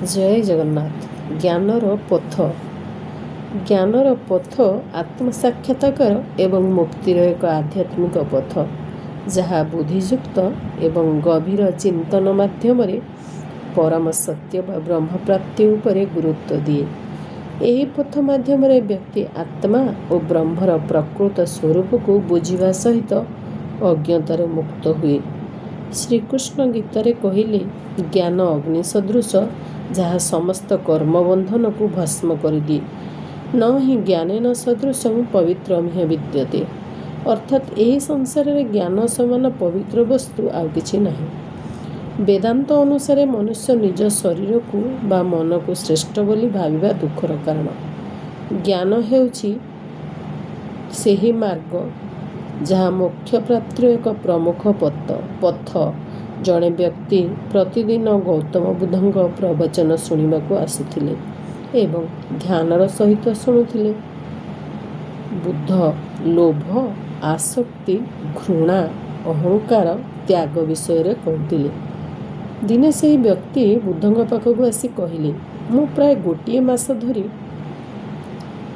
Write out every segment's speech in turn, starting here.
जय जगन्नाथ। ज्ञानर पथ। ज्ञानर पथ आत्मसाक्षात्कार एवं मुक्तिर एक आध्यात्मिक पथ जहाँ बुद्धियुक्त एवं गभीर चिंतन माध्यम परम सत्य व ब्रह्म प्राप्ति उपरे गुरुत्व दिए। यही पथ माध्यम व्यक्ति आत्मा और ब्रह्मर प्रकृत स्वरूप को बुझा सहित अज्ञतार मुक्त हुए। श्रीकृष्ण गीतारे कहले, ज्ञान अग्नि सदृश जहाँ समस्त कर्मबंधन को भस्म कर दिए। न ही ज्ञानेन सदृशं पवित्रमिह विद्यते। अर्थात यही संसार में ज्ञान समान पवित्र वस्तु आउ किछि नहीं। वेदांत अनुसार मनुष्य निज शरीर को बा मन को श्रेष्ठ बोली भाविबा दुखर कारण। ज्ञान हेउछि सेही मार्ग जहाँ मोक्ष प्राप्तिर एक प्रमुख पथ। जड़े व्यक्ति प्रतिदिन गौतम बुद्धଙ୍କ प्रवचन शुणिबाकू आसुथिले एवं ध्यानर सहित शुणुथिले। बुद्ध लोभ, आसक्ति, घृणा, अहंकार त्याग विषय कहते। दिने से व्यक्ति बुद्धଙ୍କ पाखକୁ आसी कहले, मु प्राय गोटे मास धरी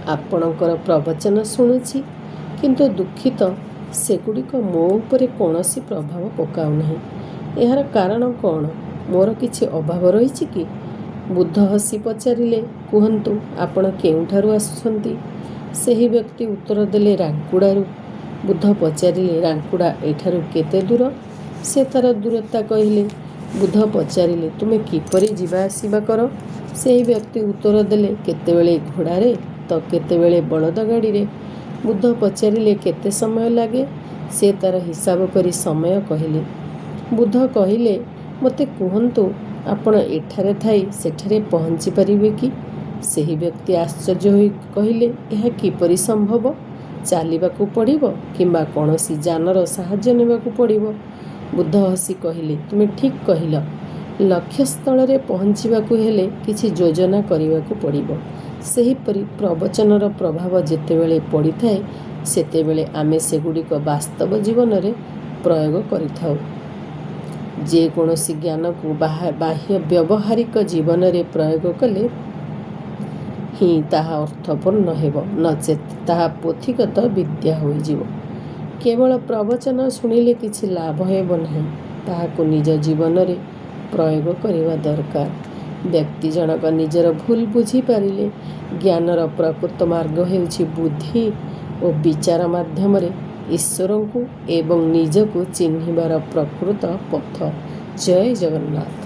आपणकर प्रवचन शुणुछि, किंतु दुखित सेगुड़िक मो उपरे कौनसी प्रभाव पकाउ नहीं। यार कारण कौन? मोर किछि अभाव रही कि? बुद्ध हसी पचारिले, कहतु आपण केउठारु आसुछंती? सेही व्यक्ति उत्तर देले, रांकुड़ारू। बुद्ध पचारिले, रांकुड़ा एठारु केते दूर? से तार दूरता कहले। बुद्ध पचारिले, तुमे किपरि जीवा आसीबा कर? सेही व्यक्ति उत्तर देले, केतेबेले घोड़ारे तो केतेबेले बलद गाड़ी। बुद्ध पचारिले, केते समय लागे? से तार हिसाब करी समय कहले। बुद्ध कहले, मते कहतु आपण एठारे थाई सेठारे पहुँची पारिबे कि? सेही व्यक्ति आश्चर्य होई कहले, यह किपरि संभव? चालिबाकू पड़िबो किंबा कौनसी जानर साहाय्य नेबाकू पड़िबो? बुद्ध हसी कहले, तुमे ठीक कहिल। लक्ष्य स्थल रे पहुँचीबाकू हेले किछि योजना करिबाकू पड़िबो। सेहीपरि प्रवचनर प्रभाव जेतेबेले पड़िथाए सेतेबेले आमे सेगुड़िक वास्तव जीवन रे प्रयोग करिथाउ। जे कौनसी ज्ञान को बाह्य व्यवहारिक जीवन रे प्रयोग कले ही ताहा अर्थपूर्ण हेब, नचेत ताहा पोथीगत विद्या होई जीवो। केवल प्रवचन शुणिले किछि लाभ हेब नहीं, ताहाको निज जीवन रे प्रयोग करिवा दरकार। व्यक्ति जनक निजर भूल बुझी पारिले ज्ञानर प्रकृत मार्ग हेउछि बुद्धि और विचार माध्यम ईश्वर को एवं निज को चिन्हिबार प्रकृत पथ। जय जगन्नाथ।